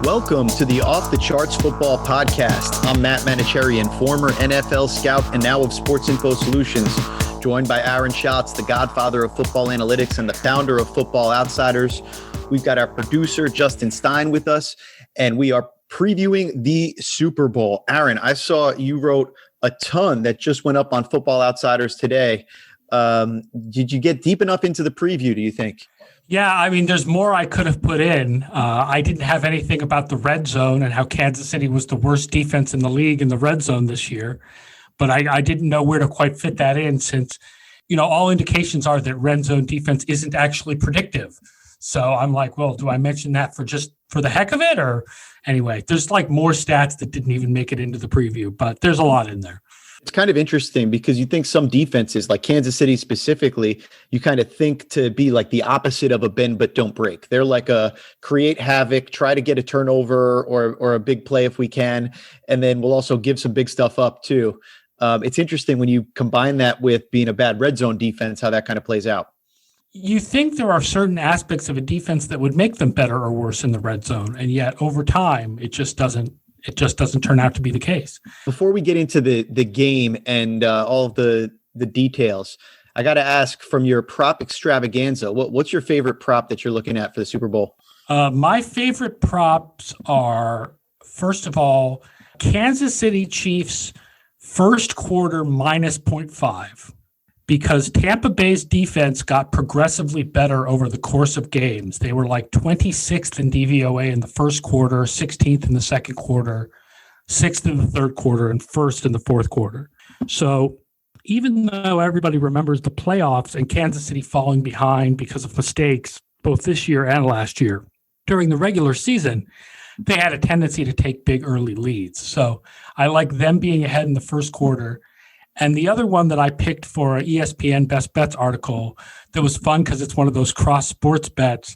Welcome to the Off the Charts Football Podcast. I'm Matt Manocherian, former NFL scout and now of Sports Info Solutions, joined by Aaron Schatz, the godfather of football analytics and the founder of Football Outsiders. We've got our producer, Justin Stein, with us, and we are previewing the Super Bowl. Aaron, I saw you wrote a ton that just went up on Football Outsiders today. Did you get deep enough into the preview, do you think? Yeah, I mean, there's more I could have put in. I didn't have anything about the red zone and how Kansas City was the worst defense in the league in the red zone this year. But I didn't know where to quite fit that in since, all indications are that red zone defense isn't actually predictive. So I'm like, well, do I mention that for the heck of it? Or anyway, there's like more stats that didn't even make it into the preview, but there's a lot in there. It's kind of interesting because you think some defenses, like Kansas City specifically, you kind of think to be like the opposite of a bend but don't break. They're like a create havoc, try to get a turnover or a big play if we can, and then we'll also give some big stuff up too. It's interesting when you combine that with being a bad red zone defense, how that kind of plays out. You think there are certain aspects of a defense that would make them better or worse in the red zone, and yet over time, it just doesn't turn out to be the case. Before we get into the game and all of the details, I got to ask, from your prop extravaganza, what's your favorite prop that you're looking at for the Super Bowl? My favorite props are, first of all, Kansas City Chiefs first quarter minus 0.5. Because Tampa Bay's defense got progressively better over the course of games. They were like 26th in DVOA in the first quarter, 16th in the second quarter, 6th in the third quarter, and 1st in the fourth quarter. So even though everybody remembers the playoffs and Kansas City falling behind because of mistakes, both this year and last year, during the regular season, they had a tendency to take big early leads. So I like them being ahead in the first quarter. And the other one that I picked for an ESPN Best Bets article that was fun because it's one of those cross sports bets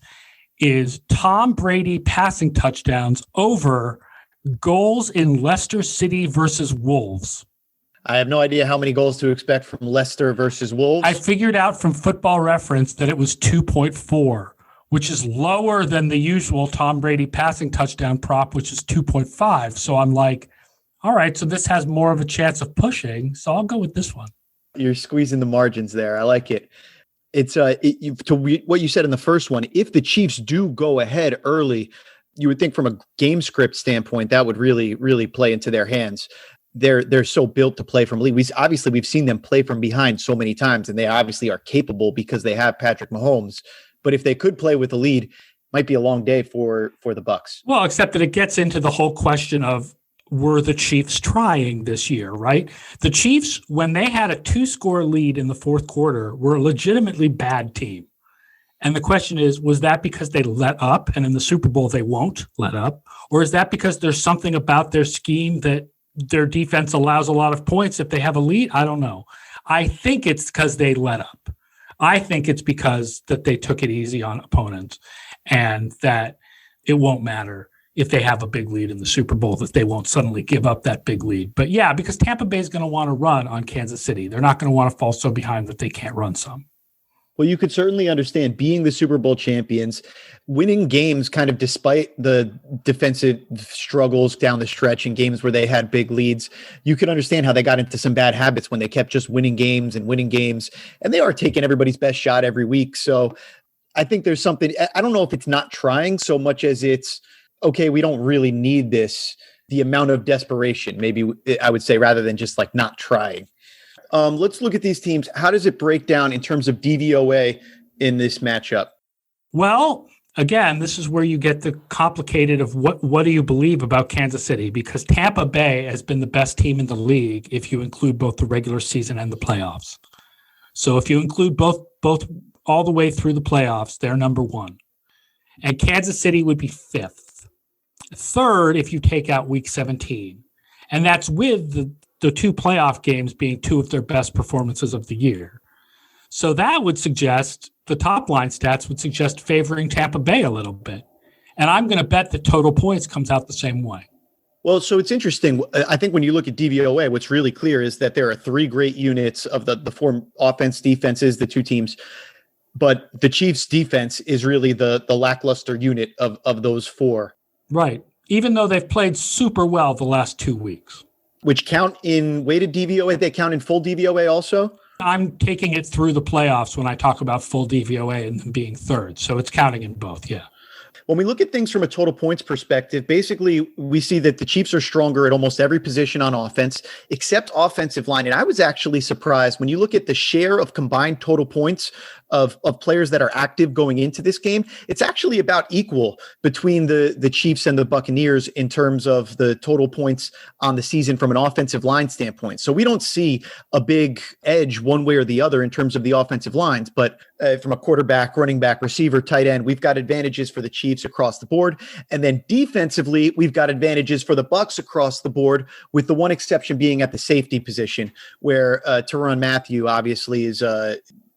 is Tom Brady passing touchdowns over goals in Leicester City versus Wolves. I have no idea how many goals to expect from Leicester versus Wolves. I figured out from Football Reference that it was 2.4, which is lower than the usual Tom Brady passing touchdown prop, which is 2.5. So I'm like, all right, so this has more of a chance of pushing, so I'll go with this one. You're squeezing the margins there. I like it. It's what you said in the first one. If the Chiefs do go ahead early, you would think from a game script standpoint that would really, really play into their hands. They're so built to play from lead. We've seen them play from behind so many times, and they obviously are capable because they have Patrick Mahomes. But if they could play with the lead, might be a long day for the Bucs. Well, except that it gets into the whole question of, were the Chiefs trying this year, right? The Chiefs, when they had a 2-score lead in the fourth quarter, were a legitimately bad team. And the question is, was that because they let up and in the Super Bowl they won't let up? Or is that because there's something about their scheme that their defense allows a lot of points if they have a lead? I don't know. I think it's because they let up. I think it's because that they took it easy on opponents and that it won't matter if they have a big lead in the Super Bowl, that they won't suddenly give up that big lead. But yeah, because Tampa Bay is going to want to run on Kansas City. They're not going to want to fall so behind that they can't run some. Well, you could certainly understand being the Super Bowl champions, winning games kind of despite the defensive struggles down the stretch in games where they had big leads. You could understand how they got into some bad habits when they kept just winning games. And they are taking everybody's best shot every week. So I think there's something, I don't know if it's not trying so much as it's, okay, we don't really need this, the amount of desperation, maybe I would say, rather than just like not trying. Let's look at these teams. How does it break down in terms of DVOA in this matchup? Well, again, this is where you get the complicated of what do you believe about Kansas City? Because Tampa Bay has been the best team in the league if you include both the regular season and the playoffs. So if you include both all the way through the playoffs, they're number one. And Kansas City would be fifth. Third, if you take out week 17, and that's with the 2 playoff games being 2 of their best performances of the year. So that would suggest, the top line stats would suggest favoring Tampa Bay a little bit. And I'm going to bet that total points comes out the same way. Well, so it's interesting. I think when you look at DVOA, what's really clear is that there are 3 great units of the 4 offense defenses, the 2 teams. But the Chiefs defense is really the lackluster unit of those 4. Right. even though they've played super well the last 2 weeks. Which count in weighted DVOA? They count in full DVOA also? I'm taking it through the playoffs when I talk about full DVOA and them being third. So it's counting in both, yeah. When we look at things from a total points perspective, basically we see that the Chiefs are stronger at almost every position on offense, except offensive line. And I was actually surprised when you look at the share of combined total points of players that are active going into this game, it's actually about equal between the Chiefs and the Buccaneers in terms of the total points on the season from an offensive line standpoint. So we don't see a big edge one way or the other in terms of the offensive lines, but from a quarterback, running back, receiver, tight end, we've got advantages for the Chiefs across the board. And then defensively, we've got advantages for the Bucs across the board, with the one exception being at the safety position, where Tyrann Mathieu obviously is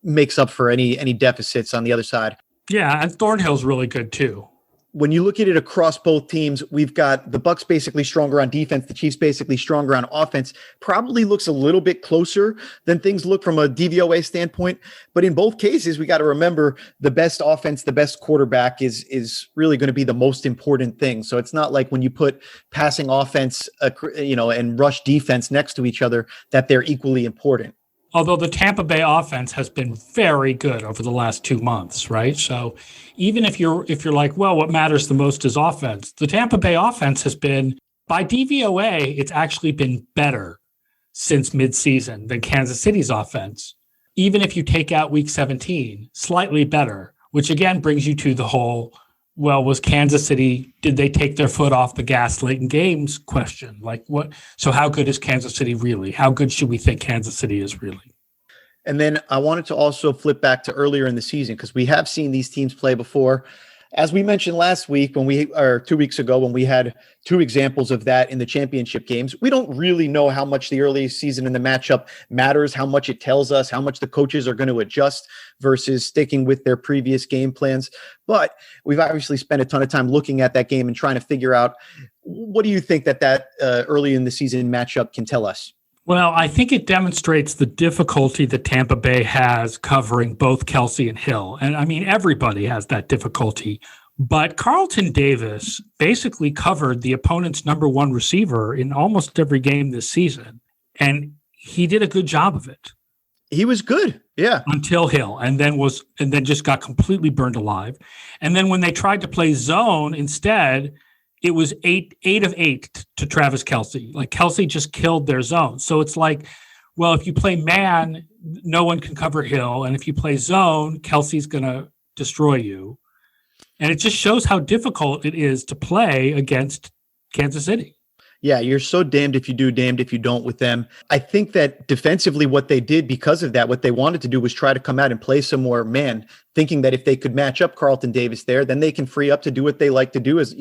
makes up for any deficits on the other side. Yeah, and Thornhill's really good too. When you look at it across both teams, we've got the Bucs basically stronger on defense, the Chiefs basically stronger on offense. Probably looks a little bit closer than things look from a DVOA standpoint. But in both cases, we got to remember the best offense, the best quarterback is really going to be the most important thing. So it's not like when you put passing offense, and rush defense next to each other, that they're equally important. Although the Tampa Bay offense has been very good over the last 2 months, right? So even if you're like, well, what matters the most is offense, the Tampa Bay offense has been, by DVOA, it's actually been better since midseason than Kansas City's offense. Even if you take out week 17, slightly better, which again brings you to the whole, well, was Kansas City, did they take their foot off the gas late in games question? Like what? So how good is Kansas City really? How good should we think Kansas City is really? And then I wanted to also flip back to earlier in the season, because we have seen these teams play before. As we mentioned last week, 2 weeks ago, when we had two examples of that in the championship games, we don't really know how much the early season in the matchup matters, how much it tells us, how much the coaches are going to adjust versus sticking with their previous game plans. But we've obviously spent a ton of time looking at that game and trying to figure out, what do you think that early in the season matchup can tell us? Well, I think it demonstrates the difficulty that Tampa Bay has covering both Kelce and Hill. And I mean, everybody has that difficulty. But Carlton Davis basically covered the opponent's number one receiver in almost every game this season. And he did a good job of it. He was good. Yeah. Until Hill, and then just got completely burned alive. And then when they tried to play zone instead, it was 8 of 8 to Travis Kelce. Like Kelce just killed their zone. So it's like, well, if you play man, no one can cover Hill. And if you play zone, Kelce's going to destroy you. And it just shows how difficult it is to play against Kansas City. Yeah, you're so damned if you do, damned if you don't with them. I think that defensively what they did because of that, what they wanted to do was try to come out and play some more man, thinking that if they could match up Carlton Davis there, then they can free up to do what they like to do, is,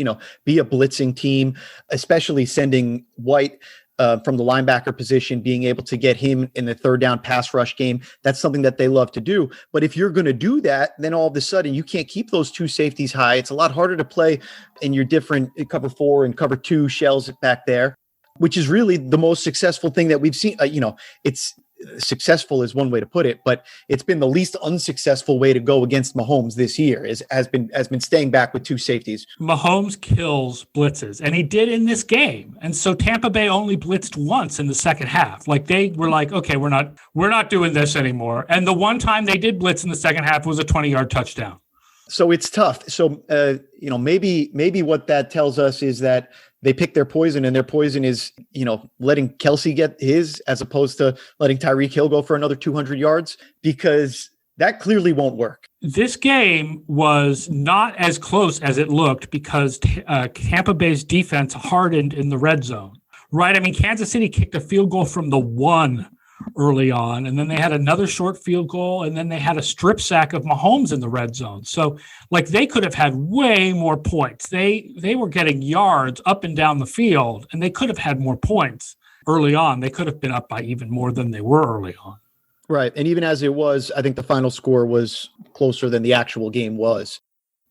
be a blitzing team, especially sending White from the linebacker position, being able to get him in the third down pass rush game. That's something that they love to do. But if you're going to do that, then all of a sudden you can't keep those two safeties high. It's a lot harder to play in your different cover 4 and cover 2 shells back there, which is really the most successful thing that we've seen. It's successful is one way to put it, but it's been the least unsuccessful way to go against Mahomes this year, has been staying back with two safeties. Mahomes kills blitzes, and he did in this game. And so Tampa Bay only blitzed once in the second half. Like they were like, okay, we're not doing this anymore. And the one time they did blitz in the second half was a 20-yard touchdown. So it's tough. So, maybe what that tells us is that they pick their poison, and their poison is, letting Kelce get his as opposed to letting Tyreek Hill go for another 200 yards, because that clearly won't work. This game was not as close as it looked because Tampa Bay's defense hardened in the red zone, right? I mean, Kansas City kicked a field goal from the 1 early on, and then they had another short field goal, and then they had a strip sack of Mahomes in the red zone. So like they could have had way more points. They were getting yards up and down the field, and they could have had more points early on. They could have been up by even more than they were early on. Right. And even as it was, I think the final score was closer than the actual game was.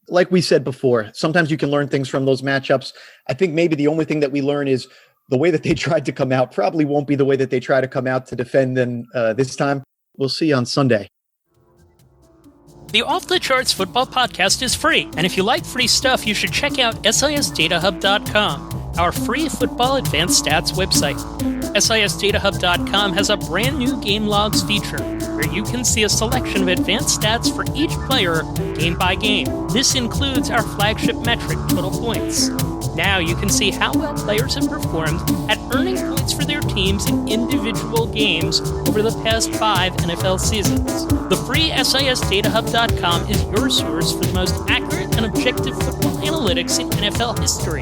Like we said before, sometimes you can learn things from those matchups. I think maybe the only thing that we learn is the way that they tried to come out probably won't be the way that they try to come out to defend them this time. We'll see on Sunday. The Off the Charts Football Podcast is free, and if you like free stuff, you should check out SISDataHub.com, our free football advanced stats website. SISDataHub.com has a brand new Game Logs feature, where you can see a selection of advanced stats for each player, game by game. This includes our flagship metric, Total Points. Now you can see how well players have performed at earning points for their teams in individual games over the past 5 NFL seasons. The free SISDataHub.com is your source for the most accurate and objective football analytics in NFL history.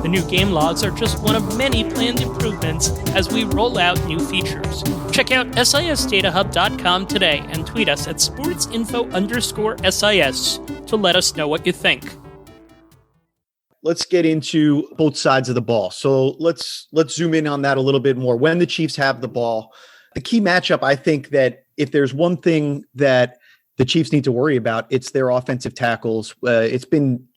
The new game logs are just one of many planned improvements as we roll out new features. Check out SISDataHub.com today and tweet us at sportsinfo_SIS to let us know what you think. Let's get into both sides of the ball. So let's zoom in on that a little bit more. When the Chiefs have the ball, the key matchup, I think that if there's one thing that the Chiefs need to worry about, it's their offensive tackles. It's been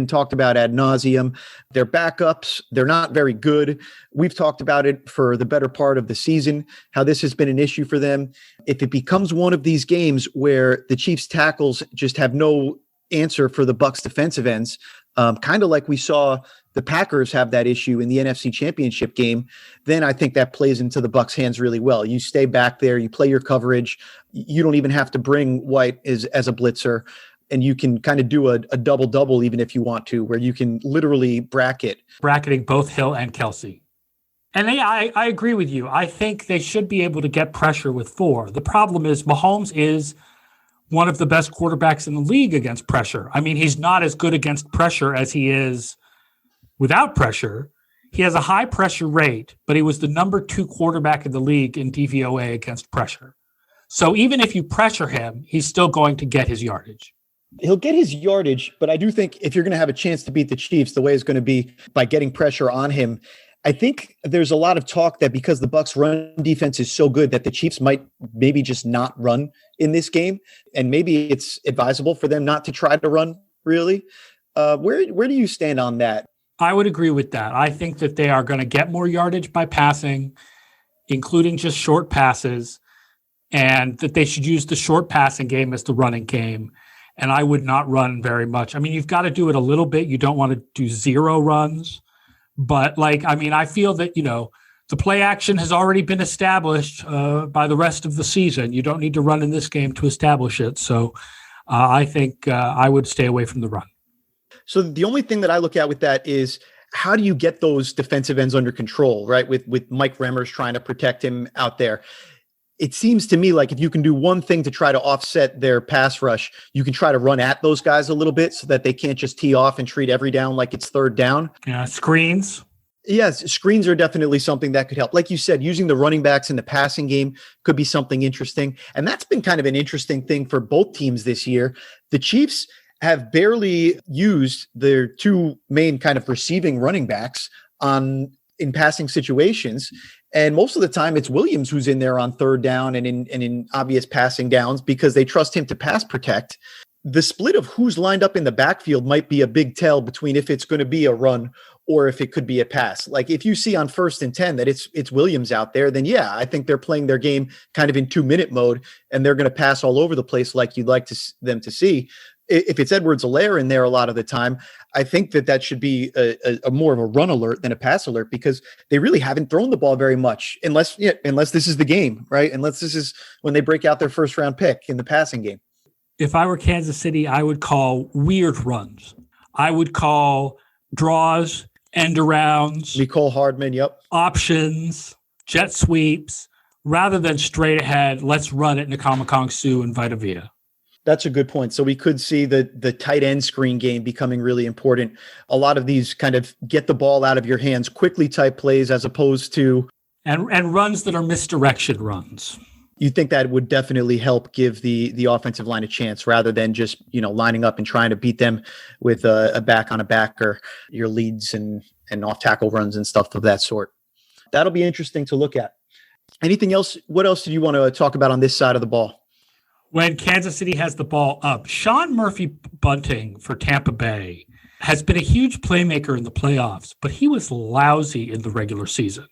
talked about ad nauseum. Their backups, they're not very good. We've talked about it for the better part of the season, how this has been an issue for them. If it becomes one of these games where the Chiefs tackles just have no answer for the Bucs defensive ends, kind of like we saw the Packers have that issue in the NFC Championship game, then I think that plays into the Bucs' hands really well. You stay back there, you play your coverage. You don't even have to bring White as a blitzer, and you can kind of do a double-double even if you want to, where you can literally bracketing both Hill and Kelsey. And I agree with you. I think they should be able to get pressure with 4. The problem is Mahomes is one of the best quarterbacks in the league against pressure. I mean, he's not as good against pressure as he is without pressure. He has a high pressure rate, but he was the number 2 quarterback in the league in DVOA against pressure. So even if you pressure him, he's still going to get his yardage. He'll get his yardage, but I do think if you're going to have a chance to beat the Chiefs, the way is going to be by getting pressure on him. I think there's a lot of talk that because the Bucs run defense is so good that the Chiefs might maybe just not run in this game. And maybe it's advisable for them not to try to run, really. Where do you stand on that? I would agree with that. I think that they are going to get more yardage by passing, including just short passes, and that they should use the short passing game as the running game. And I would not run very much. I mean, you've got to do it a little bit. You don't want to do 0 runs. But I feel that, the play action has already been established by the rest of the season. You don't need to run in this game to establish it. So I think I would stay away from the run. So the only thing that I look at with that is how do you get those defensive ends under control, right? With Mike Remmers trying to protect him out there. It seems to me like if you can do one thing to try to offset their pass rush, you can try to run at those guys a little bit so that they can't just tee off and treat every down like it's 3rd down. Yeah, screens. Yes, screens are definitely something that could help. Like you said, using the running backs in the passing game could be something interesting. And that's been kind of an interesting thing for both teams this year. The Chiefs have barely used their 2 main kind of receiving running backs in passing situations. And most of the time it's Williams who's in there on 3rd down and in obvious passing downs because they trust him to pass protect. The split of who's lined up in the backfield might be a big tell between if it's going to be a run or if it could be a pass. Like if you see on 1st and 10 that it's Williams out there, then yeah, I think they're playing their game kind of in 2-minute mode and they're going to pass all over the place like you'd like them to see. If it's Edwards-Helaire in there a lot of the time, I think that should be a more of a run alert than a pass alert because they really haven't thrown the ball very much unless this is the game, right? Unless this is when they break out their 1st-round pick in the passing game. If I were Kansas City, I would call weird runs. I would call draws, end arounds. Mecole Hardman, yep. Options, jet sweeps, rather than straight ahead, let's run it Nakamikong Suh and Vita Vea. That's a good point. So we could see the tight end screen game becoming really important. A lot of these kind of get the ball out of your hands quickly type plays as opposed to... And runs that are misdirection runs. You think that would definitely help give the offensive line a chance rather than just, lining up and trying to beat them with a back on a back or your leads and off tackle runs and stuff of that sort. That'll be interesting to look at. Anything else? What else did you want to talk about on this side of the ball? When Kansas City has the ball up, Sean Murphy-Bunting for Tampa Bay has been a huge playmaker in the playoffs, but he was lousy in the regular season.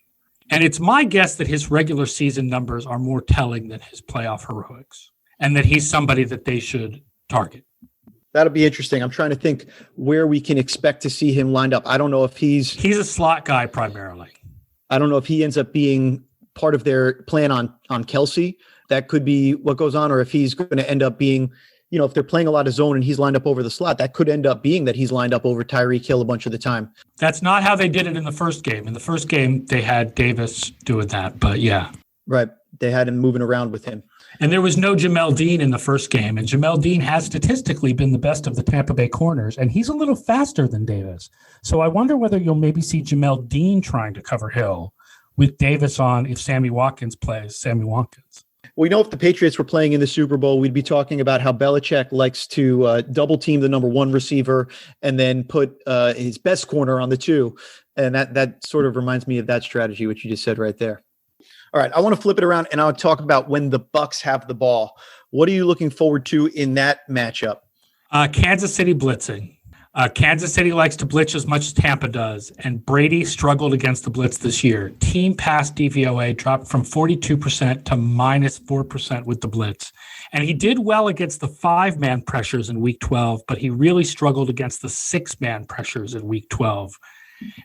And it's my guess that his regular season numbers are more telling than his playoff heroics, and that he's somebody that they should target. That'll be interesting. I'm trying to think where we can expect to see him lined up. I don't know if he's a slot guy primarily. I don't know if he ends up being part of their plan on Kelsey. That could be what goes on, or if he's going to end up being, if they're playing a lot of zone and he's lined up over the slot, that could end up being that he's lined up over Tyreek Hill a bunch of the time. That's not how they did it in the first game. In the first game, they had Davis doing that, but yeah. Right. They had him moving around with him. And there was no Jamel Dean in the first game. And Jamel Dean has statistically been the best of the Tampa Bay corners, and he's a little faster than Davis. So I wonder whether you'll maybe see Jamel Dean trying to cover Hill with Davis on if Sammy Watkins plays Sammy Watkins. We know if the Patriots were playing in the Super Bowl, we'd be talking about how Belichick likes to double team the number one receiver and then put his best corner on the two. And that sort of reminds me of that strategy, which you just said right there. All right, I want to flip it around and I'll talk about when the Bucs have the ball. What are you looking forward to in that matchup? Kansas City blitzing. Kansas City likes to blitz as much as Tampa does, and Brady struggled against the blitz this year. Team pass DVOA dropped from 42% to -4% with the blitz. And he did well against the 5-man pressures in Week 12, but he really struggled against the 6-man pressures in Week 12.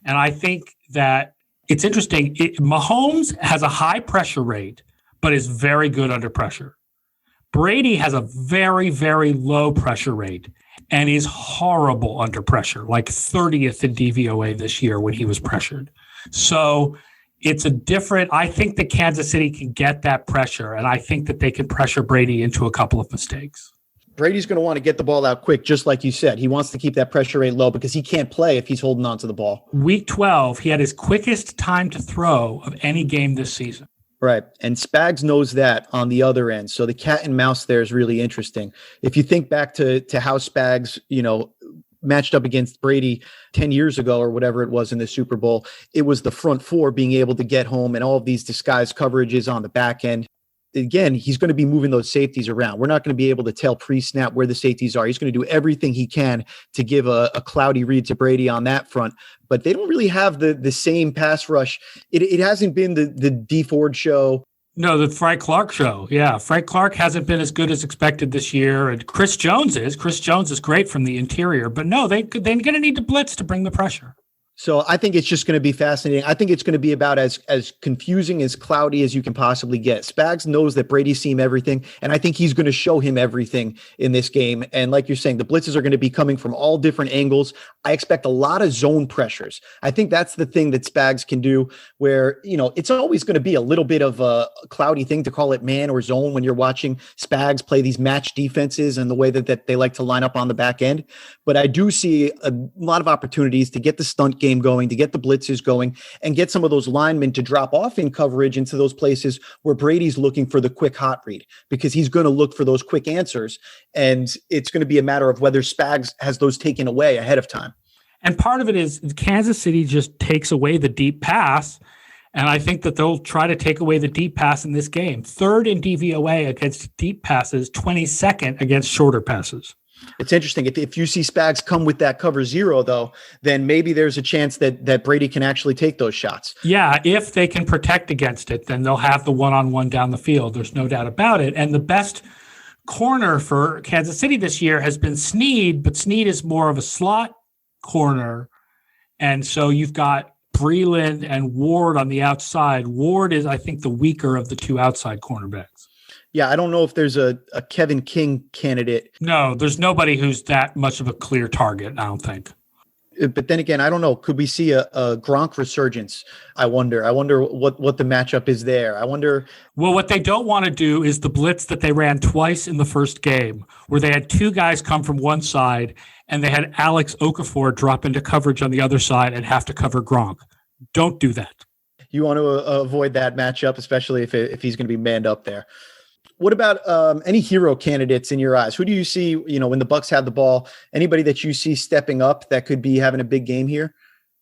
And I think that it's interesting. Mahomes has a high pressure rate, but is very good under pressure. Brady has a very, very low pressure rate and is horrible under pressure, like 30th in DVOA this year when he was pressured. So it's I think that Kansas City can get that pressure, and I think that they can pressure Brady into a couple of mistakes. Brady's going to want to get the ball out quick, just like you said. He wants to keep that pressure rate low because he can't play if he's holding on to the ball. Week 12, he had his quickest time to throw of any game this season. Right. And Spags knows that on the other end. So the cat and mouse there is really interesting. If you think back to how Spags, matched up against Brady 10 years ago or whatever it was in the Super Bowl, it was the front four being able to get home and all of these disguised coverages on the back end. Again, he's going to be moving those safeties around. We're not going to be able to tell pre-snap where the safeties are. He's going to do everything he can to give a cloudy read to Brady on that front. But they don't really have the same pass rush. It hasn't been the D Ford show. No, the Frank Clark show. Yeah, Frank Clark hasn't been as good as expected this year. And Chris Jones is. Chris Jones is great from the interior. But no, they're going to need to blitz to bring the pressure. So I think it's just going to be fascinating. I think it's going to be about as confusing, as cloudy as you can possibly get. Spags knows that Brady's seen everything, and I think he's going to show him everything in this game. And like you're saying, the blitzes are going to be coming from all different angles. I expect a lot of zone pressures. I think that's the thing that Spags can do where, it's always going to be a little bit of a cloudy thing to call it man or zone when you're watching Spags play these match defenses and the way that they like to line up on the back end. But I do see a lot of opportunities to get the stunt game going, to get the blitzes going, and get some of those linemen to drop off in coverage into those places where Brady's looking for the quick hot read, because he's going to look for those quick answers. And it's going to be a matter of whether Spags has those taken away ahead of time. And part of it is Kansas City just takes away the deep pass. And I think that they'll try to take away the deep pass in this game. 3rd in DVOA against deep passes, 22nd against shorter passes. It's interesting. If you see Spags come with that cover 0, though, then maybe there's a chance that Brady can actually take those shots. Yeah, if they can protect against it, then they'll have the one-on-one down the field. There's no doubt about it. And the best corner for Kansas City this year has been Snead, but Snead is more of a slot corner. And so you've got Breland and Ward on the outside. Ward is, I think, the weaker of the two outside cornerbacks. Yeah, I don't know if there's a Kevin King candidate. No, there's nobody who's that much of a clear target, I don't think. But then again, I don't know. Could we see a Gronk resurgence? I wonder what the matchup is there. I wonder. Well, what they don't want to do is the blitz that they ran twice in the first game, where they had 2 guys come from one side and they had Alex Okafor drop into coverage on the other side and have to cover Gronk. Don't do that. You want to avoid that matchup, especially if he's going to be manned up there. What about any hero candidates in your eyes? Who do you see, when the Bucs have the ball, anybody that you see stepping up that could be having a big game here?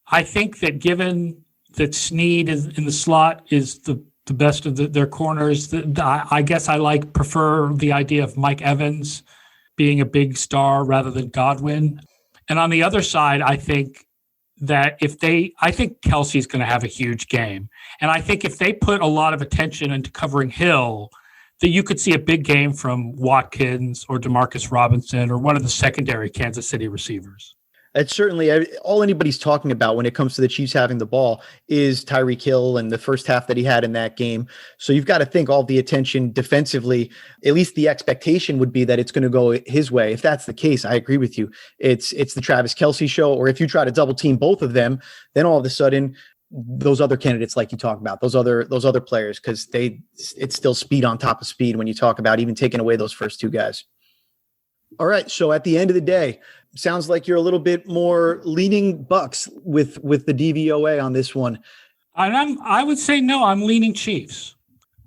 I think that given that Snead is in the slot is the best of their corners, I guess I prefer the idea of Mike Evans being a big star rather than Godwin. And on the other side, I think that I think Kelsey's going to have a huge game. And I think if they put a lot of attention into covering Hill, that you could see a big game from Watkins or Demarcus Robinson or one of the secondary Kansas City receivers. It's certainly all anybody's talking about when it comes to the Chiefs having the ball is Tyreek Hill and the first half that he had in that game. So you've got to think all the attention defensively, at least the expectation would be that it's going to go his way. If that's the case, I agree with you. It's the Travis Kelce show, or if you try to double team both of them, then all of a sudden those other candidates, like you talk about, those other players, because it's still speed on top of speed when you talk about even taking away those first two guys. All right. So at the end of the day, sounds like you're a little bit more leaning Bucs with the DVOA on this one. And I would say no, I'm leaning Chiefs.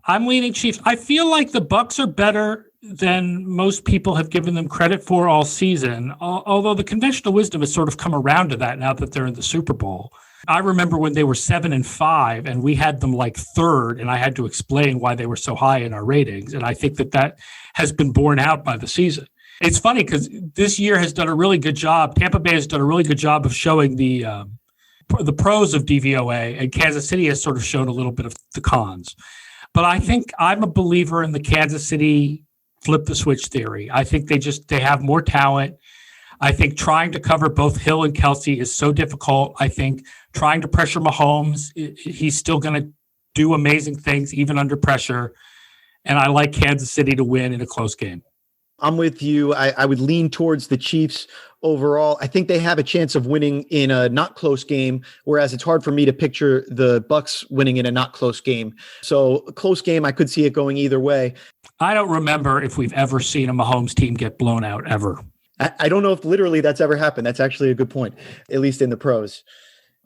I feel like the Bucs are better than most people have given them credit for all season, although the conventional wisdom has sort of come around to that now that they're in the Super Bowl. I remember when they were 7-5 and we had them like third, and I had to explain why they were so high in our ratings. And I think that has been borne out by the season. It's funny because this year has done a really good job. Tampa Bay has done a really good job of showing the pros of DVOA, and Kansas City has sort of shown a little bit of the cons. But I think I'm a believer in the Kansas City flip the switch theory. I think they have more talent. I think trying to cover both Hill and Kelce is so difficult. I think trying to pressure Mahomes, he's still going to do amazing things even under pressure. And I like Kansas City to win in a close game. I'm with you. I would lean towards the Chiefs overall. I think they have a chance of winning in a not close game, whereas it's hard for me to picture the Bucs winning in a not close game. So a close game, I could see it going either way. I don't remember if we've ever seen a Mahomes team get blown out ever. I don't know if literally that's ever happened. That's actually a good point, at least in the pros.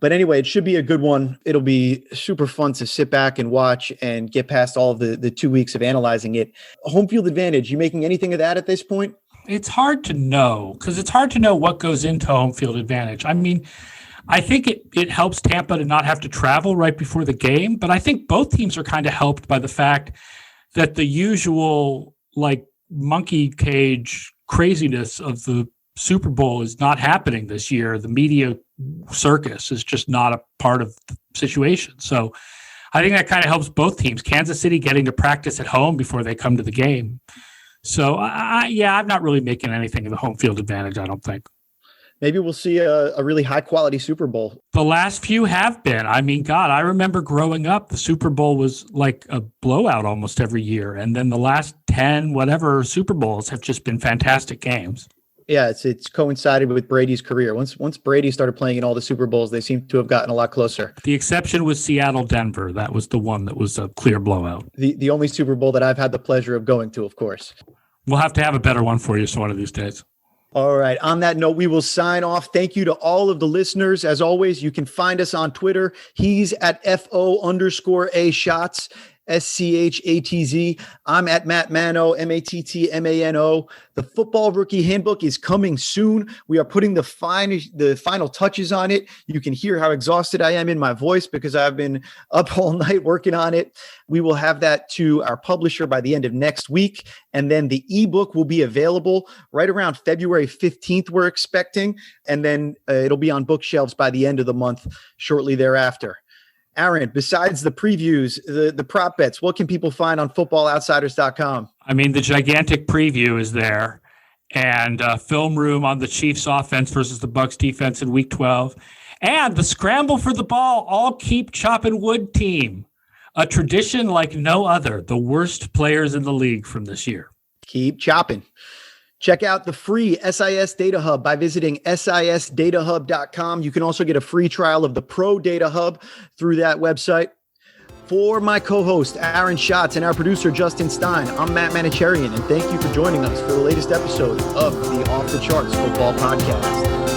But anyway, it should be a good one. It'll be super fun to sit back and watch and get past all of the 2 weeks of analyzing it. Home field advantage, you making anything of that at this point? It's hard to know because it's hard to know what goes into home field advantage. I mean, I think it helps Tampa to not have to travel right before the game, but I think both teams are kind of helped by the fact that the usual like monkey cage craziness of the Super Bowl is not happening this year. The media circus is just not a part of the situation. So I think that kind of helps both teams. Kansas City getting to practice at home before they come to the game. So I'm not really making anything of the home field advantage, I don't think. Maybe we'll see a really high quality Super Bowl. The last few have been. I mean, God, I remember growing up, the Super Bowl was like a blowout almost every year. And then the last 10, whatever Super Bowls have just been fantastic games. Yeah, it's coincided with Brady's career. Once Brady started playing in all the Super Bowls, they seem to have gotten a lot closer. The exception was Seattle-Denver. That was the one that was a clear blowout. The only Super Bowl that I've had the pleasure of going to, of course. We'll have to have a better one for you one of these days. All right. On that note, we will sign off. Thank you to all of the listeners. As always, you can find us on Twitter. He's at FO_A Shots. SCHATZ. I'm at Matt Mano, MATTMANO. The Football Rookie Handbook is coming soon. We are putting the final touches on it. You can hear how exhausted I am in my voice because I've been up all night working on it. We will have that to our publisher by the end of next week. And then the ebook will be available right around February 15th, we're expecting. And then it'll be on bookshelves by the end of the month shortly thereafter. Aaron, besides the previews, the prop bets, what can people find on footballoutsiders.com? I mean, the gigantic preview is there, and film room on the Chiefs offense versus the Bucs defense in Week 12, and the scramble for the ball, all keep chopping wood team, a tradition like no other, the worst players in the league from this year. Keep chopping. Check out the free SIS Data Hub by visiting sisdatahub.com. You can also get a free trial of the Pro Data Hub through that website. For my co-host, Aaron Schatz, and our producer, Justin Stein, I'm Matt Manocherian, and thank you for joining us for the latest episode of the Off the Charts Football Podcast.